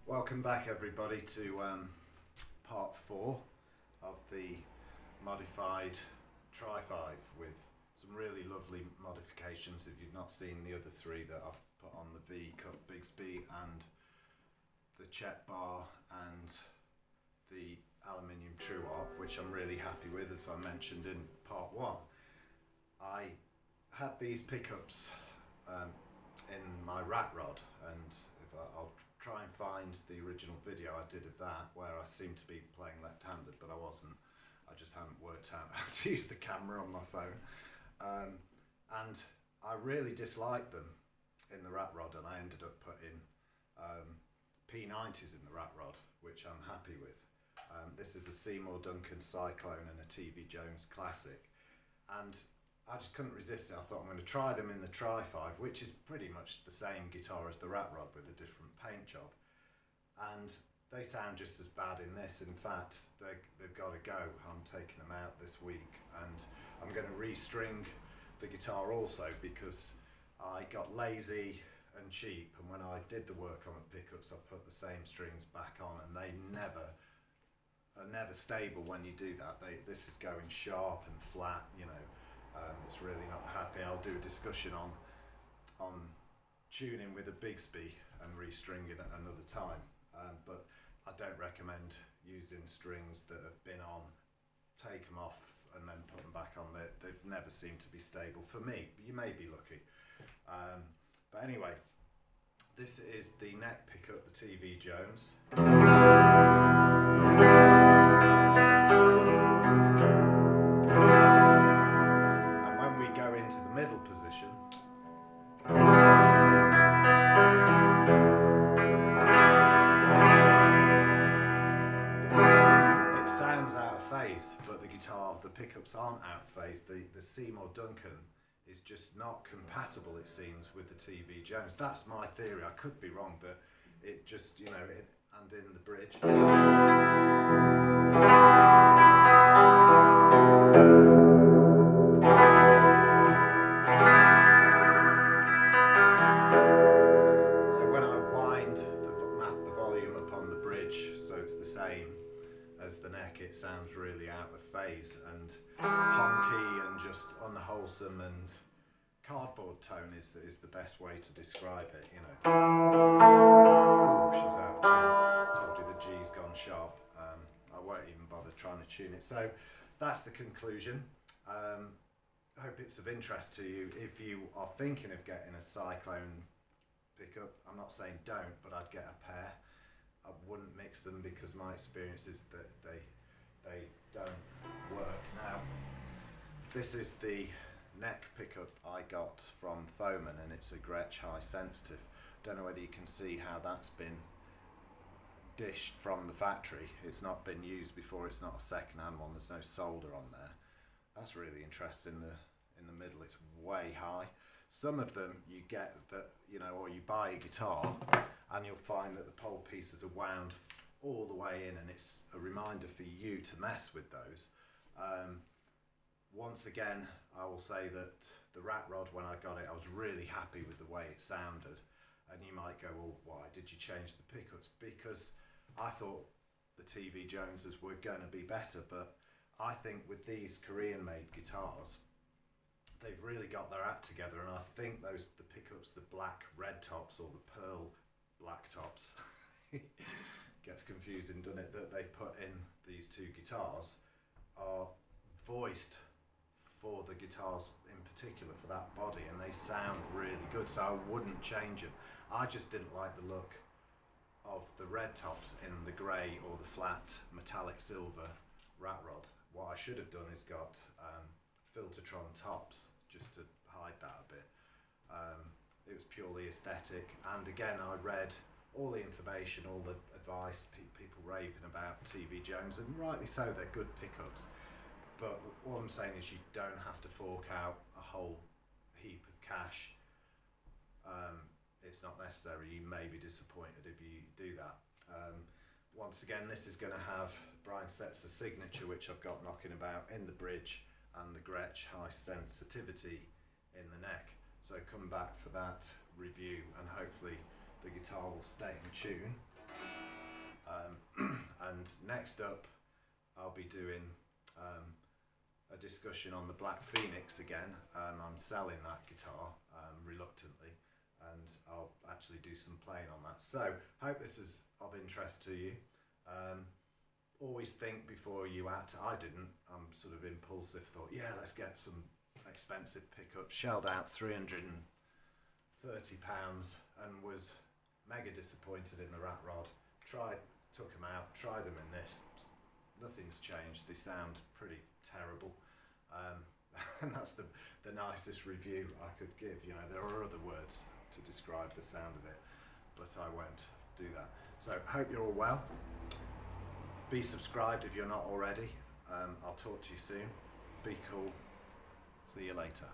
Welcome back everybody to part 4 of the modified Tri-5 with some really lovely modifications. If you've not seen the other 3 that I've put on, the V-cut Bigsby and the Chet bar and the aluminium True Arc, which I'm really happy with, as I mentioned in part 1. I had these pickups in my rat rod, and I'll try and find the original video I did of that where I seemed to be playing left-handed, but I wasn't. I just hadn't worked out how to use the camera on my phone, and I really disliked them in the rat rod, and I ended up putting P90s in the rat rod, which I'm happy with. This is a Seymour Duncan Psyclone and a TV Jones Classic, and I just couldn't resist it. I thought I'm going to try them in the Tri-5, which is pretty much the same guitar as the rat rod with a different paint job, and they sound just as bad in this. In fact, they've got to go. I'm taking them out this week, and I'm going to restring the guitar also, because I got lazy and cheap, and when I did the work on the pickups I put the same strings back on, and they are never stable when you do that. This is going sharp and flat, you know. It's really not happy. I'll do a discussion on tuning with a Bigsby and restringing at another time, but I don't recommend using strings that have been on, take them off and then put them back on. They've never seemed to be stable for me. You may be lucky, but anyway, this is the neck pickup, the TV Jones. Middle position, it sounds out of phase, but the pickups aren't out of phase. The Seymour Duncan is just not compatible, it seems, with the TV Jones. That's my theory. I could be wrong, but it just, you know, and in the bridge. As the neck, it sounds really out of phase and honky and just unwholesome, and cardboard tone is the best way to describe it, you know. Oh, she's out of tune. Told you the G's gone sharp. I won't even bother trying to tune it. So that's the conclusion. I hope it's of interest to you. If you are thinking of getting a Psyclone pickup, I'm not saying don't, but I'd get a pair. I wouldn't mix them, because my experience is that they don't work. Now, this is the neck pickup I got from Thomann, and it's a Gretsch high sensitive. Don't know whether you can see how that's been dished from the factory. It's not been used before. It's not a second-hand one. There's no solder on there. That's really interesting. In the middle, it's way high. Some of them you get that, you know, or you buy a guitar and you'll find that the pole pieces are wound all the way in, and it's a reminder for you to mess with those. Once again, I will say that the rat rod, when I got it, I was really happy with the way it sounded. And you might go, well, why did you change the pickups? Because I thought the TV Joneses were going to be better, but I think with these Korean-made guitars, they've really got their act together, and I think the pickups, the black red tops or the pearl black tops, gets confusing, doesn't it, that they put in these 2 guitars are voiced for the guitars in particular, for that body, and they sound really good, so I wouldn't change them. I just didn't like the look of the red tops in the grey or the flat metallic silver rat rod. What I should have done is got Filtertron tops, just to hide that a bit. It was purely aesthetic, and again, I read all the information, all the advice, people raving about TV Jones, and rightly so, they're good pickups. But all I'm saying is you don't have to fork out a whole heap of cash. It's not necessary. You may be disappointed if you do that. Once again, this is going to have Brian Setzer's signature, which I've got knocking about in the bridge, and the Gretsch high sensitivity in the neck. So come back for that review, and hopefully the guitar will stay in tune. And next up, I'll be doing a discussion on the Black Phoenix again. I'm selling that guitar reluctantly, and I'll actually do some playing on that. So, hope this is of interest to you. Always think before you act. I didn't. I'm sort of impulsive. Thought, yeah, let's get some expensive pickups. Shelled out £330 and was mega disappointed in the rat rod. Took them out, tried them in this. Nothing's changed. They sound pretty terrible. And that's the nicest review I could give. You know, there are other words to describe the sound of it, but I won't do that. So, hope you're all well. Be subscribed if you're not already. I'll talk to you soon. Be cool. See you later.